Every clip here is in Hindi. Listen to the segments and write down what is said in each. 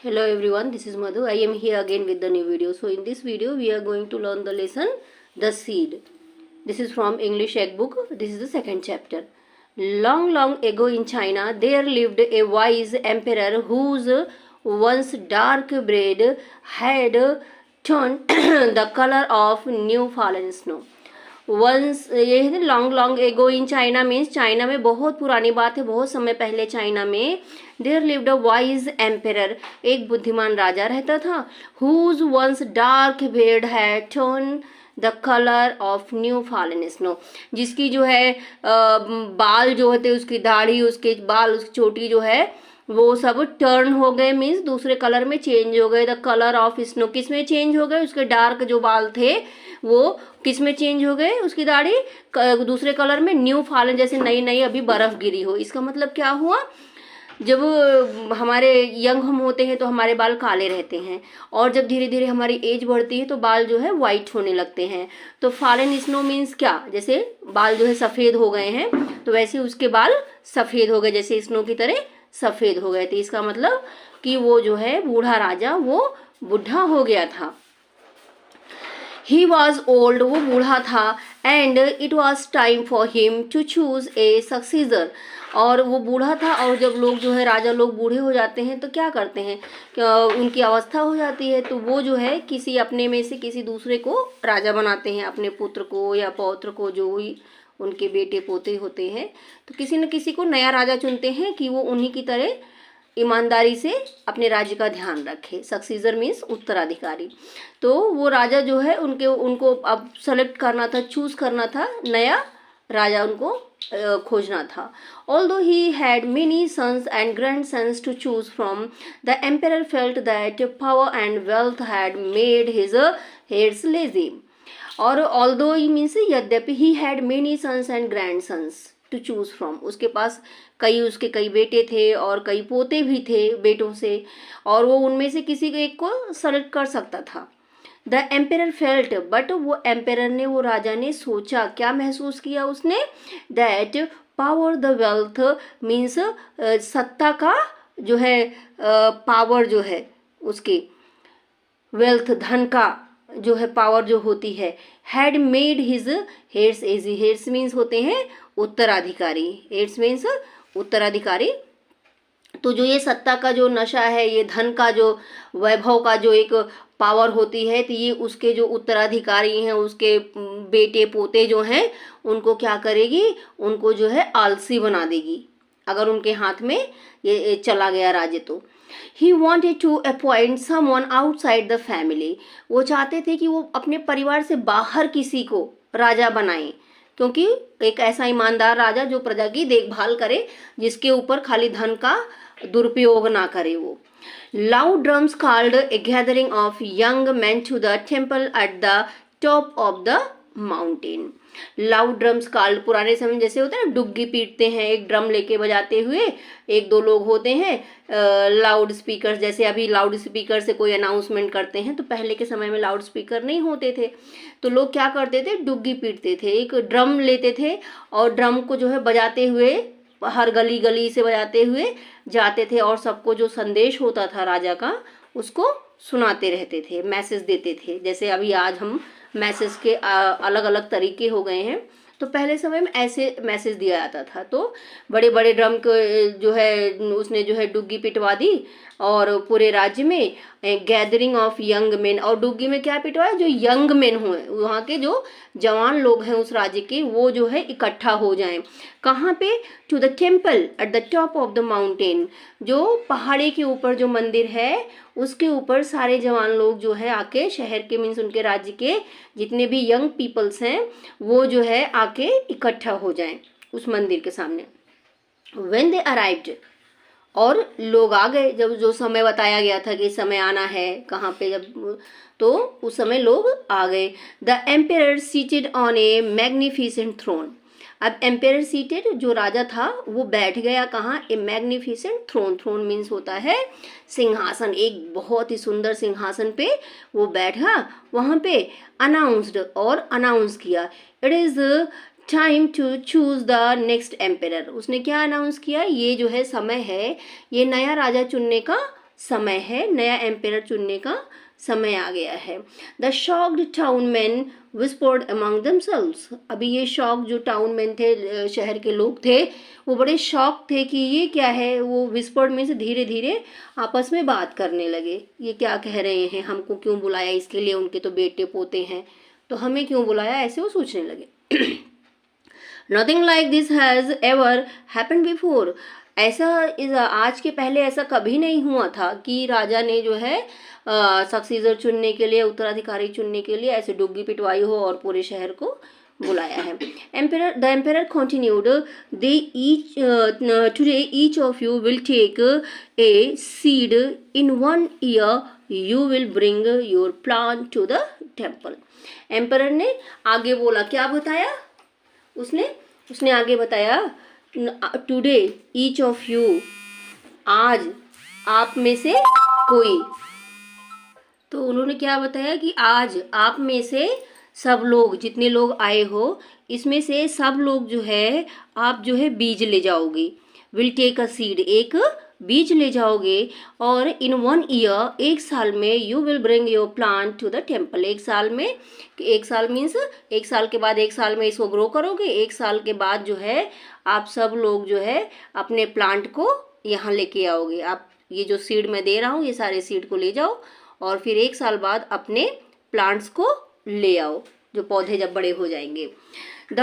Hello everyone, this is Madhu. I am here again with the new video. So in this video we are going to learn the lesson The Seed. This is from English egg book. This is the second chapter. Long ago in China there lived a wise emperor whose once dark braid had turned the color of new fallen snow. Once ये है long ago in China means China में बहुत पुरानी बात है, बहुत समय पहले चाइना में there lived a wise emperor, एक बुद्धिमान राजा रहता था, whose once dark beard had turned the colour of new fallen snow, जिसकी जो है बाल जो होते उसकी दाढ़ी उसके बाल उसकी चोटी जो है वो सब टर्न हो गए, मीन्स दूसरे कलर में चेंज हो गए. द कलर ऑफ स्नो किस में चेंज हो गए, उसके डार्क जो बाल थे वो किस में चेंज हो गए, उसकी दाढ़ी दूसरे कलर में, न्यू फॉलन जैसे नई नई अभी बर्फ गिरी हो. इसका मतलब क्या हुआ, जब हमारे यंग हम होते हैं तो हमारे बाल काले रहते हैं और जब धीरे धीरे हमारी एज बढ़ती है तो बाल जो है वाइट होने लगते हैं. तो फॉलन स्नो मीन्स क्या, जैसे बाल जो है सफ़ेद हो गए हैं तो वैसे उसके बाल सफ़ेद हो गए, जैसे स्नो की तरह सफ़ेद हो गए थे. इसका मतलब कि वो जो है बूढ़ा राजा वो बूढ़ा हो गया था. ही वॉज ओल्ड, वो बूढ़ा था, and it was time for him to choose a successor, और वो बूढ़ा था. और जब लोग जो है राजा लोग बूढ़े हो जाते हैं तो क्या करते हैं, उनकी अवस्था हो जाती है तो वो जो है किसी अपने में से किसी दूसरे को राजा बनाते हैं, अपने पुत्र को या पौत्र को, जो भी उनके बेटे पोते होते हैं, तो किसी न किसी को नया राजा चुनते हैं कि वो उन्हीं की तरह ईमानदारी से अपने राज्य का ध्यान रखे. सक्सीजर मीन्स उत्तराधिकारी. तो वो राजा जो है उनको अब सेलेक्ट करना था, चूज करना था, नया राजा उनको खोजना था. Although he had many sons and grandsons to choose from, the emperor felt that power and wealth had made his heirs lazy. और although मीन्स यद्यपि he had many sons and grandsons to choose from, उसके पास उसके कई बेटे थे और कई पोते भी थे बेटों से, और वो उनमें से किसी को एक को सेलेक्ट कर सकता था. द एम्पेरर फेल्ट, बट वो एम्पेरर ने, वो राजा ने सोचा, क्या महसूस किया उसने, that power the wealth means सत्ता का जो है पावर जो है उसके, वेल्थ धन का जो है पावर जो होती है, had made his hairs AG, hairs means होते हैं उत्तराधिकारी, हेयर्स मीन्स उत्तराधिकारी. तो जो ये सत्ता का जो नशा है, ये धन का जो वैभव का जो एक पावर होती है, तो ये उसके जो उत्तराधिकारी हैं, उसके बेटे पोते जो हैं, उनको क्या करेगी, उनको जो है आलसी बना देगी अगर उनके हाथ में ये चला गया राज्य. तो he wanted to appoint someone outside the family, वो चाहते थे कि वो अपने परिवार से बाहर किसी को राजा बनाएं, क्योंकि एक ऐसा ईमानदार राजा जो प्रजा की देखभाल करे, जिसके ऊपर खाली धन का दुरुपयोग ना करे. वो loud drums called a gathering of young man to the temple at the top of the mountain. Loud drums called, पुराने समय जैसे होता है ना, डुग्गी पीटते हैं एक ड्रम लेके बजाते हुए, एक दो लोग होते हैं, लाउड स्पीकर, जैसे अभी लाउड स्पीकर से कोई अनाउंसमेंट करते हैं, तो पहले के समय में लाउड स्पीकर नहीं होते थे, तो लोग क्या करते थे, डुग्गी पीटते थे, एक ड्रम लेते थे और ड्रम को जो है बजाते हुए हर गली गली से बजाते हुए जाते थे, और सबको जो संदेश होता था राजा का उसको सुनाते रहते थे, मैसेज देते थे. जैसे अभी आज हम मैसेज के अलग अलग तरीके हो गए हैं, तो पहले समय में ऐसे मैसेज दिया जाता था. तो बड़े बड़े ड्रम को जो है उसने जो है डुग्गी पिटवा दी, और पूरे राज्य में गैदरिंग ऑफ यंग मेन, और डुग्गी में क्या पिटवाया, जो यंग मेन हुए, वहाँ के जो जवान लोग हैं उस राज्य के, वो जो है इकट्ठा हो जाएं. कहाँ पे, to the temple at the top of the mountain, जो पहाड़ी के ऊपर जो मंदिर है उसके ऊपर सारे जवान लोग जो है आके, शहर के मीन्स उनके राज्य के जितने भी यंग पीपल्स हैं वो जो है आके इकट्ठा हो जाएं उस मंदिर के सामने. व्हेन दे अराइव्ड, और लोग आ गए, जब जो समय बताया गया था कि समय आना है कहाँ पे, जब तो उस समय लोग आ गए. The emperor seated on a magnificent throne, अब एम्पेरर सीटेड जो राजा था वो बैठ गया कहाँ, a magnificent throne, throne means होता है सिंहासन, एक बहुत ही सुंदर सिंहासन पे वो बैठा. वहाँ पे अनाउंस्ड, और अनाउंस किया, it is time to choose the next emperor, उसने क्या अनाउंस किया, ये जो है समय है ये नया राजा चुनने का समय है, नया एम्पेयर चुनने का समय आ गया है। The shocked town man whispered among themselves. अभी ये शॉक जो टाउन मैन थे, शहर के लोग थे, वो बड़े शॉक थे कि ये क्या है। वो विस्पर्ड में से धीरे धीरे आपस में बात करने लगे, ये क्या कह रहे हैं, हमको क्यों बुलाया इसके लिए, उनके तो बेटे पोते हैं तो हमें क्यों बुलाया, ऐसे वो सोचने लगे। Nothing like this has ever happened before. ऐसा आज के पहले ऐसा कभी नहीं हुआ था कि राजा ने जो है सक्सीजर चुनने के लिए, उत्तराधिकारी चुनने के लिए ऐसे डुग्गी पिटवाई हो और पूरे शहर को बुलाया है। The emperor continued, they each today each of you will take a seed in 1 year you will bring your plant to the temple. Emperor ने आगे बोला, क्या बताया उसने आगे बताया, टुडे ईच ऑफ यू, आज आप में से कोई। तो उन्होंने क्या बताया कि आज आप में से सब लोग, जितने लोग आए हो, इसमें से सब लोग जो है आप जो है बीज ले जाओगे। विल टेक अ सीड, एक बीज ले जाओगे, और इन 1 ईयर, एक साल में, you will bring your plant to the temple. एक साल में, एक साल मीन्स एक साल के बाद, एक साल में इसको ग्रो करोगे, एक साल के बाद जो है आप सब लोग जो है अपने प्लांट को यहाँ लेके आओगे। आप ये जो सीड मैं दे रहा हूँ, ये सारे सीड को ले जाओ और फिर एक साल बाद अपने प्लांट्स को ले आओ, जो पौधे जब बड़े हो जाएंगे। द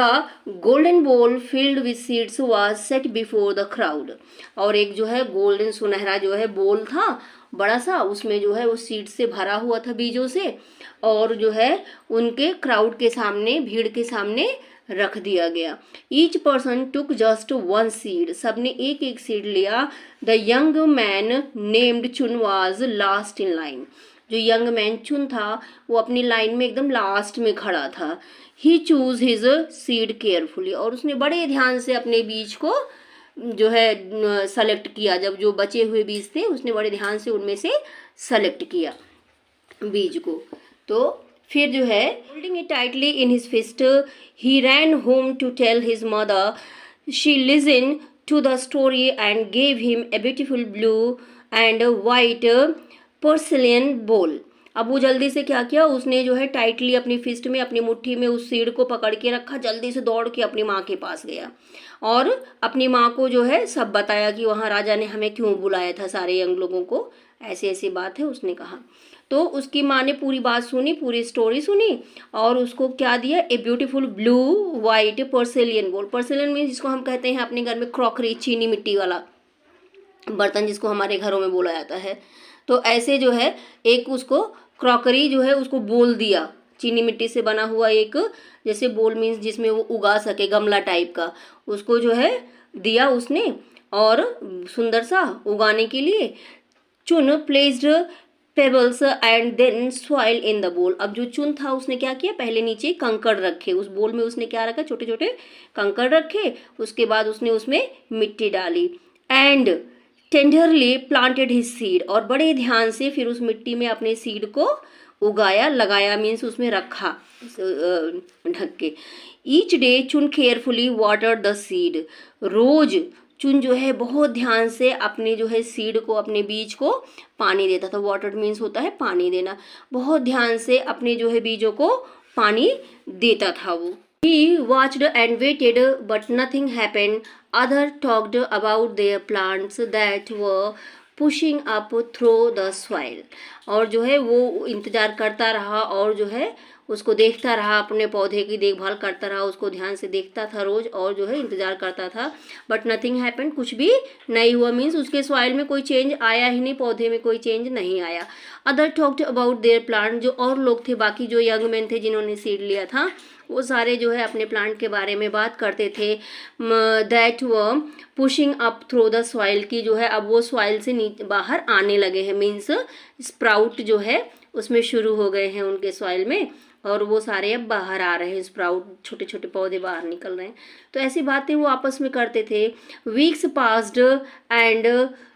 गोल्डन बोल filled with seeds was set before the crowd. और एक जो है गोल्डन, सुनहरा जो है बोल था बड़ा सा, उसमें जो है वो सीड से भरा हुआ था, बीजों से, और जो है उनके क्राउड के सामने, भीड़ के सामने रख दिया गया। ईच पर्सन टुक जस्ट 1 सीड, सबने एक एक सीड लिया। द यंग मैन नेम्ड चुन वाज लास्ट इन लाइन। जो यंग मैन चुन था वो अपनी लाइन में एकदम लास्ट में खड़ा था। ही चूज हिज सीड केयरफुली, और उसने बड़े ध्यान से अपने बीज को जो है सेलेक्ट किया। जब जो बचे हुए बीज थे उसने बड़े ध्यान से उनमें से सेलेक्ट किया बीज को। तो फिर जो है, holding it tightly in his fist, he ran home to tell his mother. She listen to the story and gave him a beautiful blue and white porcelain bowl. अब वो जल्दी से क्या किया, उसने जो है टाइटली अपनी फिस्ट में, अपनी मुट्ठी में उस सीड को पकड़ के रखा, जल्दी से दौड़ के अपनी माँ के पास गया और अपनी माँ को जो है सब बताया कि वहाँ राजा ने हमें क्यों बुलाया था, सारे यंग लोगों को, ऐसी ऐसी बात है उसने कहा। तो उसकी माँ ने पूरी बात सुनी, पूरी स्टोरी सुनी, और उसको क्या दिया, a beautiful blue white porcelain bowl. Porcelain means जिसको हम कहते हैं अपने घर में क्रॉकरी, चीनी मिट्टी वाला बर्तन, जिसको हमारे घरों में बोला जाता है। तो ऐसे जो है एक उसको क्रॉकरी जो है उसको बोल दिया, चीनी मिट्टी से बना हुआ एक जैसे बोल मीन्स जिसमें वो उगा सके, गमला टाइप का, उसको जो है दिया उसने, और सुंदर सा उगाने के लिए। Chun placed pebbles and then soil in the bowl. अब जो चुन था उसने क्या किया, पहले नीचे कंकड़ रखे, उस बोल में उसने क्या रखा, छोटे छोटे कंकड़ रखे, उसके बाद उसने उसमें मिट्टी डाली। And tenderly planted his seed, और बड़े ध्यान से फिर उस मिट्टी में अपने सीड को उगाया, लगाया मीन्स उसमें रखा ढक के। ईच डे चुन केयरफुली वाटर द सीड। रोज चुन जो है बहुत ध्यान से अपने जो है सीड को, अपने बीज को पानी देता था। वाटर मीन्स होता है पानी देना, बहुत ध्यान से अपने जो है बीजों को पानी देता था वो। He watched and waited, but nothing happened. Others talked about their plants that were pushing up through the soil. और जो है वो इंतजार करता रहा और जो है उसको देखता रहा, अपने पौधे की देखभाल करता रहा, उसको ध्यान से देखता था रोज, और जो है इंतजार करता था। बट नथिंग हैपेंड, कुछ भी नहीं हुआ, मीन्स उसके सॉइल में कोई चेंज आया ही नहीं, पौधे में कोई चेंज नहीं आया। Other talked about their plant, जो और लोग थे, बाकी जो यंग मैन थे जिन्होंने सीड लिया था, वो सारे जो है अपने प्लांट के बारे में बात करते थे। दैट व pushing up through the soil, की जो है अब वो सॉइल से बाहर आने लगे हैं, मीन्स स्प्राउट जो है उसमें शुरू हो गए हैं उनके सॉइल में, और वो सारे अब बाहर आ रहे हैं, स्प्राउट, छोटे छोटे पौधे बाहर निकल रहे हैं। तो ऐसी बातें वो आपस में करते थे। Weeks passed and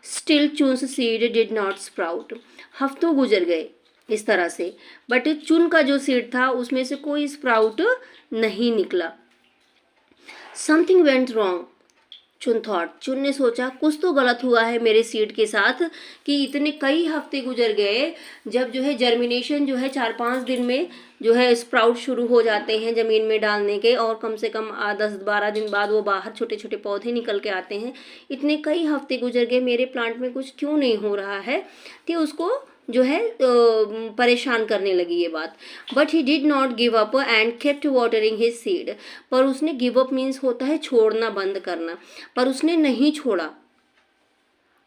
still Chun's seed did not sprout. हफ्तों गुजर गए इस तरह से, बट चुन का जो सीड था उसमें से कोई स्प्राउट नहीं निकला। समथिंग वेंट रॉन्ग, चुन थॉट, चुन ने सोचा कुछ तो गलत हुआ है मेरे सीड के साथ कि इतने कई हफ्ते गुजर गए, जब जो है जर्मिनेशन जो है 4-5 दिन में जो है स्प्राउट शुरू हो जाते हैं ज़मीन में डालने के, और कम से कम 10-12 दिन बाद वो बाहर छोटे छोटे पौधे निकल के आते हैं। इतने कई हफ्ते गुजर गए, मेरे प्लांट में कुछ क्यों नहीं हो रहा है, तो उसको जो है परेशान करने लगी ये बात। But he did not give up and kept watering his seed. पर उसने गिव अप मीन्स होता है छोड़ना, बंद करना, पर उसने नहीं छोड़ा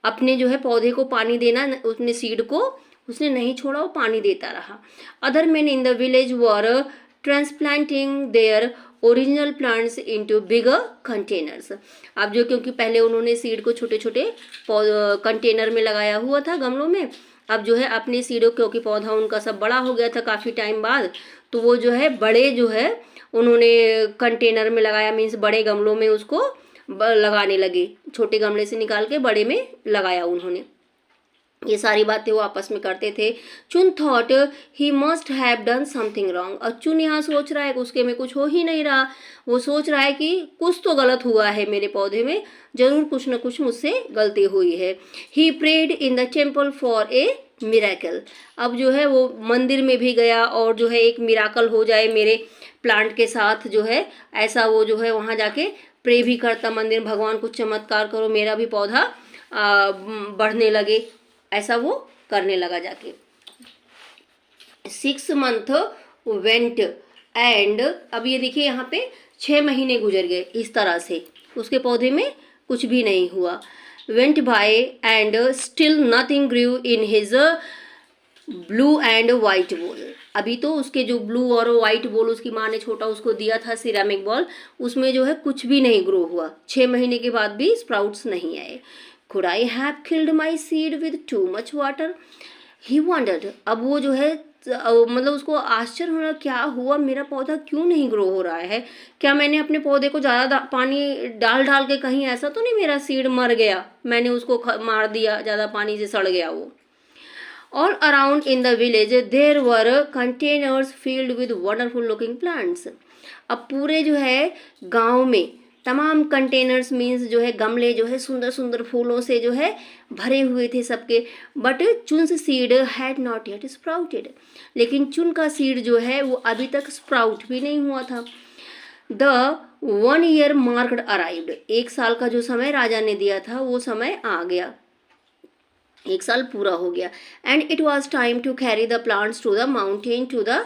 अपने जो है पौधे को पानी देना, उसने सीड को उसने नहीं छोड़ा, वो पानी देता रहा। Other man in the village were transplanting their original plants into bigger containers. अब जो क्योंकि पहले उन्होंने सीड को छोटे छोटे कंटेनर में लगाया हुआ था, गमलों में, अब जो है अपने सीडों, क्योंकि पौधा उनका सब बड़ा हो गया था काफ़ी टाइम बाद, तो वो जो है बड़े जो है उन्होंने कंटेनर में लगाया, मीन्स बड़े गमलों में उसको लगाने लगे, छोटे गमले से निकाल के बड़े में लगाया उन्होंने। ये सारी बातें वो आपस में करते थे। चुन thought he must have done something wrong. और चुन यहाँ सोच रहा है कि उसके में कुछ हो ही नहीं रहा, वो सोच रहा है कि कुछ तो गलत हुआ है मेरे पौधे में, जरूर कुछ न कुछ मुझसे गलती हुई है। He prayed in the temple for a miracle. अब जो है वो मंदिर में भी गया और जो है एक मिराकल हो जाए मेरे प्लांट के साथ, जो है ऐसा वो जो है वहाँ जाके प्रे भी करता मंदिर, भगवान कुछ चमत्कार करो, मेरा भी पौधा बढ़ने लगे, ऐसा वो करने लगा जाके। 6 months वेंट एंड, अब ये देखिए यहाँ पे 6 महीने गुजर गए इस तरह से, उसके पौधे में कुछ भी नहीं हुआ। Went by and still nothing grew in his blue and white bowl. अभी तो उसके जो ब्लू और वाइट बॉल उसकी माँ ने छोटा उसको दिया था सिरेमिक बॉल, उसमें जो है कुछ भी नहीं ग्रो हुआ। 6 महीने के बाद भी स्प्राउट्स नहीं आए। Could I have killed my seed with too much water? He wondered. अब वो जो है मतलब उसको आश्चर्य होना, क्या हुआ, मेरा पौधा क्यों नहीं ग्रो हो रहा है, क्या मैंने अपने पौधे को ज़्यादा पानी डाल डाल के कहीं ऐसा तो नहीं मेरा सीड मर गया, मैंने उसको मार दिया, ज़्यादा पानी से सड़ गया वो। All around in the village there were containers filled with wonderful looking plants. अब पूरे जो है गांव में तमाम कंटेनर्स मीन्स जो है गमले जो है सुंदर सुंदर फूलों से जो है भरे हुए थे सबके। But Chun's seed had not yet sprouted. लेकिन चुन का सीड जो है वो अभी तक स्प्राउट भी नहीं हुआ था। The 1 year marked arrived. 1 साल का जो समय राजा ने दिया था वो समय आ गया, 1 साल पूरा हो गया। And it was time to carry the plants to the mountain to the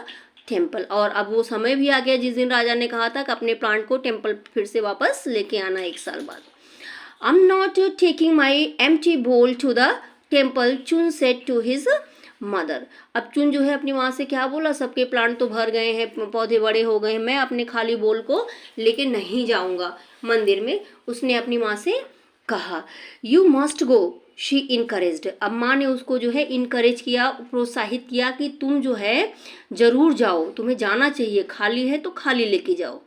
temple. और अब वो समय भी आ गया जिस दिन राजा ने कहा था कि अपने प्लांट को टेम्पल फिर से वापस लेके आना 1 साल बाद। I am not taking my empty बोल टू द टेम्पल, चुन सेड टू हिज मदर। अब चुन जो है अपनी माँ से क्या बोला, सबके प्लांट तो भर गए हैं, पौधे बड़े हो गए हैं, मैं अपने खाली बोल को लेके नहीं जाऊंगा मंदिर में, उसने अपनी माँ से कहा। You must go, she encouraged. अब माँ ने उसको जो है इनकरेज किया, प्रोत्साहित किया कि तुम जो है जरूर जाओ, तुम्हें जाना चाहिए, खाली है तो खाली लेके जाओ।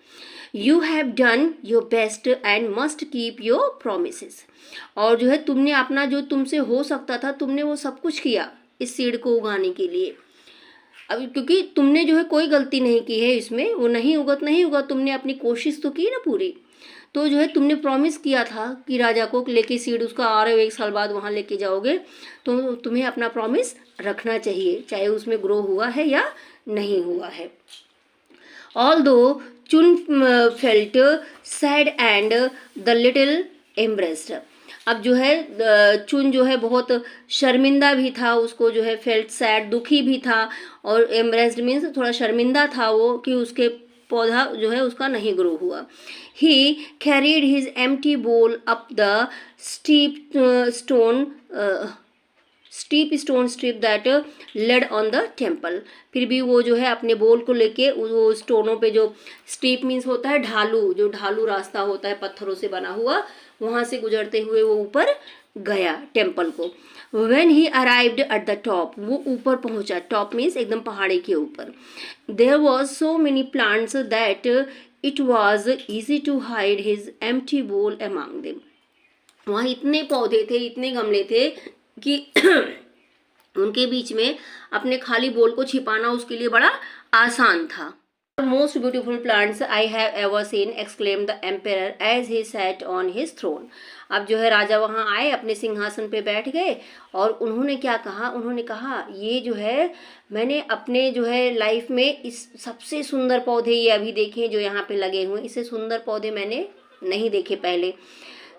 You have done your best and must keep your promises. और जो है तुमने अपना जो तुमसे हो सकता था तुमने वो सब कुछ किया इस सीड को उगाने के लिए। अब क्योंकि तुमने जो है कोई गलती नहीं की है इसमें, वो नहीं होगा, तुमने अपनी कोशिश तो की ना पूरी। तो जो है तुमने प्रॉमिस किया था कि राजा को लेके सीड उसका आ रहे हो 1 साल बाद वहाँ लेके जाओगे, तो तुम्हें अपना प्रॉमिस रखना चाहिए, चाहे उसमें ग्रो हुआ है या नहीं हुआ है। ऑल्दो चुन felt sad and the little embraced. अब जो है चुन जो है बहुत शर्मिंदा भी था, उसको जो है फेल्ट सैड, दुखी भी था, और एम्ब्रेस्ड मीन्स थोड़ा शर्मिंदा था वो कि उसके पौधा जो है उसका नहीं ग्रो हुआ। He carried his empty bowl up the steep stone strip that led on the temple। फिर भी वो जो है अपने बोल को लेके वो स्टोनों पे, जो स्टीप मीन्स होता है ढालू, जो ढालू रास्ता होता है पत्थरों से बना हुआ, वहाँ से गुजरते हुए वो ऊपर गया टेम्पल को। When he arrived at the top, वो ऊपर पहुंचा, टॉप मीन्स एकदम पहाड़ी के ऊपर। There was so many plants that it was easy to hide his empty bowl among them। वहाँ इतने पौधे थे, इतने गमले थे कि उनके बीच में अपने खाली बोल को छिपाना उसके लिए बड़ा आसान था। Most beautiful plants I have ever seen, exclaimed the emperor as he sat on his throne. अब जो है राजा वहाँ आए, अपने सिंहासन पे बैठ गए और उन्होंने क्या कहा, उन्होंने कहा ये जो है मैंने अपने जो है लाइफ में इस सबसे सुंदर पौधे ये अभी देखे जो यहाँ पे लगे हुए, इससे सुंदर पौधे मैंने नहीं देखे पहले.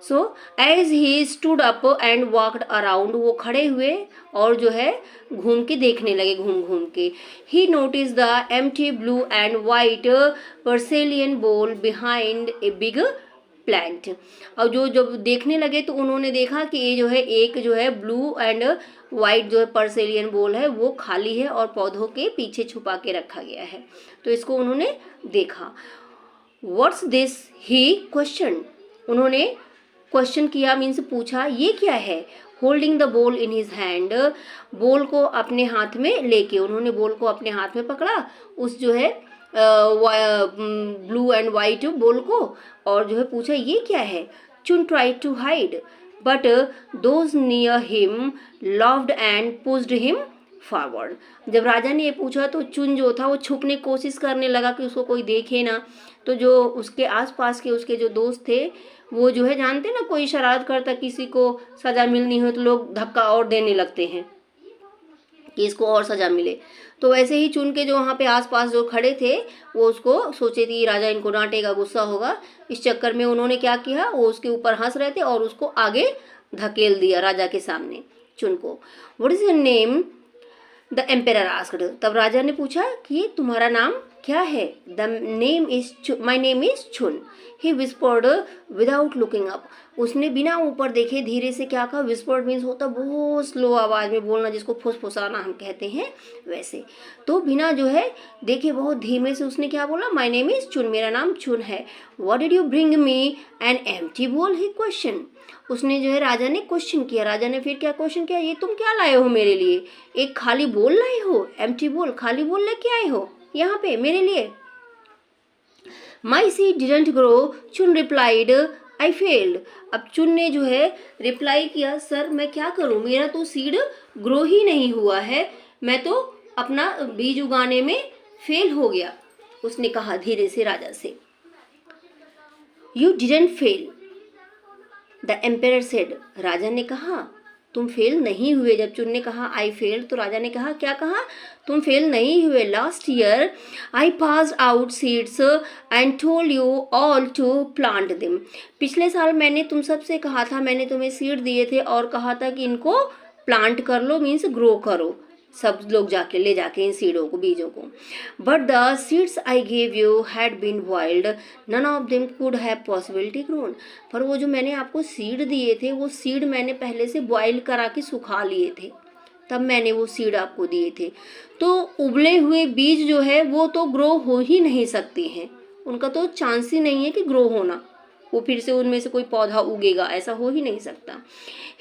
So as he stood up and walked around, वो खड़े हुए और जो है घूम के देखने लगे, घूम घूम के. He noticed the empty blue and white porcelain bowl behind a big plant. और जो जब देखने लगे तो उन्होंने देखा कि ये जो है एक जो है ब्लू एंड वाइट जो है पर्सेलियन बोल है वो खाली है और पौधों के पीछे छुपा के रखा गया है. तो इसको उन्होंने देखा. व्हाट्स दिस, ही क्वेश्चन, उन्होंने क्वेश्चन किया, मीन्स पूछा ये क्या है. होल्डिंग द बोल इन हिज हैंड, बोल को अपने हाथ में लेके, उन्होंने बोल को अपने हाथ में पकड़ा, उस जो है ब्लू एंड वाइट बोल को, और जो है पूछा ये क्या है. Chun tried to hide but those near him loved and pushed him forward. जब राजा ने ये पूछा तो चुन जो था वो छुपने की कोशिश करने लगा कि उसको कोई देखे ना. तो जो उसके आसपास के उसके जो दोस्त थे वो जो है जानते ना, कोई शरारत करता किसी को सज़ा मिलनी हो तो लोग धक्का और देने लगते हैं कि इसको और सज़ा मिले. तो वैसे ही चुन के जो वहाँ पे आसपास जो खड़े थे वो उसको सोचे थे राजा इनको डांटेगा, गुस्सा होगा. इस चक्कर में उन्होंने क्या किया, वो उसके ऊपर हंस रहे थे और उसको आगे धकेल दिया राजा के सामने, चुन को. What is your name, the emperor asked. तब राजा ने पूछा कि तुम्हारा नाम क्या है. The name is, my name is चुन. ही विस्पर्ड विदाउट लुकिंग अप. उसने बिना ऊपर देखे धीरे से क्या कहा. विस्पर्ड मीन्स होता बहुत स्लो आवाज़ में बोलना, जिसको फुसफुसाना हम कहते हैं वैसे. तो बिना जो है देखे बहुत धीमे से उसने क्या बोला, माई नेम इज चुन, मेरा नाम चुन है. What did you bring me an empty बोल, ही क्वेश्चन. उसने जो है राजा ने क्वेश्चन किया. राजा ने फिर क्या क्वेश्चन किया, ये तुम क्या लाए हो मेरे लिए, एक खाली बोल लाए हो, एम्प्टी बोल, खाली बोल लेके आए हो यहाँ पे मेरे लिए. माई सीड डिडंट ग्रो, चुन रिप्लाइड, आई फेल्ड. अब चुन ने जो है रिप्लाई किया, सर मैं क्या करूं, मेरा तो सीड ग्रो ही नहीं हुआ है, मैं तो अपना बीज उगाने में फेल हो गया. उसने कहा धीरे से राजा से. You didn't fail, the emperor said. राजा ने कहा तुम फेल नहीं हुए. जब चुन ने कहा आई फेल्ड तो राजा ने कहा, क्या कहा, तुम फेल नहीं हुए. Last year I passed out seeds and told you all to plant them. पिछले साल मैंने तुम सबसे कहा था, मैंने तुम्हें सीड दिए थे और कहा था कि इनको प्लांट कर लो, मीन्स ग्रो करो, सब लोग जाके ले जाके इन सीडों को, बीजों को. But the seeds I gave you had been boiled, none of them could have possibility grown. पर वो जो मैंने आपको सीड दिए थे वो सीड मैंने पहले से बॉइल करा के सुखा लिए थे, तब मैंने वो सीड आपको दिए थे. तो उबले हुए बीज जो है वो तो ग्रो हो ही नहीं सकते हैं, उनका तो चांस ही नहीं है कि ग्रो होना, वो फिर से उनमें से कोई पौधा उगेगा, ऐसा हो ही नहीं सकता.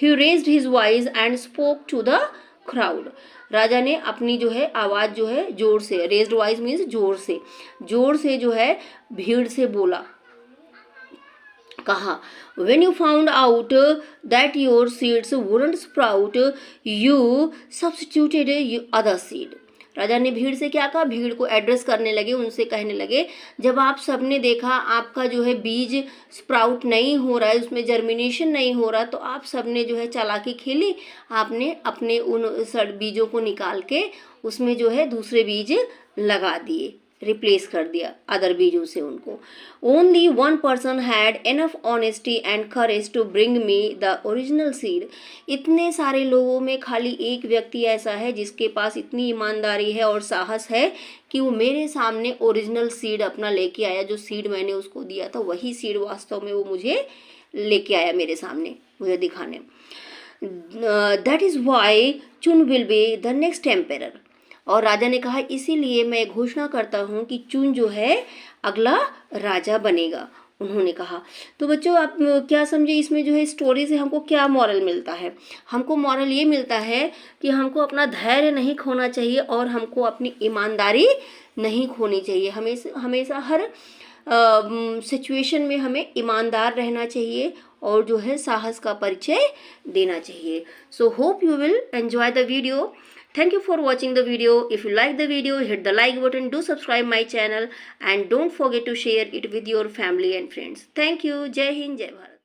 He raised his voice and spoke to the crowd. राजा ने अपनी जो है आवाज़ जो है जोर से, रेज्ड वॉइस मीन्स जोर से जो है भीड़ से बोला, कहा. When you found out that your seeds wouldn't sprout, you substituted other seed. राजा ने भीड़ से क्या कहा, भीड़ को एड्रेस करने लगे, उनसे कहने लगे जब आप सबने देखा आपका जो है बीज स्प्राउट नहीं हो रहा है, उसमें जर्मिनेशन नहीं हो रहा, तो आप सबने जो है चालाकी खेली, आपने अपने उन बीजों को निकाल के उसमें जो है दूसरे बीज लगा दिए, रिप्लेस कर दिया अदर बीजों से उनको. Only one person had enough honesty and courage to bring me the original seed. इतने सारे लोगों में खाली एक व्यक्ति ऐसा है जिसके पास इतनी ईमानदारी है और साहस है कि वो मेरे सामने ओरिजिनल सीड अपना लेके आया. जो सीड मैंने उसको दिया था वही सीड वास्तव में वो मुझे लेके आया मेरे सामने, मुझे दिखाने. दैट इज़ वाई चुन will be the next emperor. और राजा ने कहा इसीलिए मैं घोषणा करता हूँ कि चुन जो है अगला राजा बनेगा, उन्होंने कहा. तो बच्चों आप क्या समझे इसमें जो है स्टोरी से हमको क्या मॉरल मिलता है. हमको मॉरल ये मिलता है कि हमको अपना धैर्य नहीं खोना चाहिए और हमको अपनी ईमानदारी नहीं खोनी चाहिए. हमेशा हर सिचुएशन में हमें ईमानदार रहना चाहिए और जो है साहस का परिचय देना चाहिए. So hope you will enjoy the video. Thank you for watching the video. If you like the video, hit the like button, do subscribe my channel and don't forget to share it with your family and friends. Thank you. Jai Hind, Jai Bharat.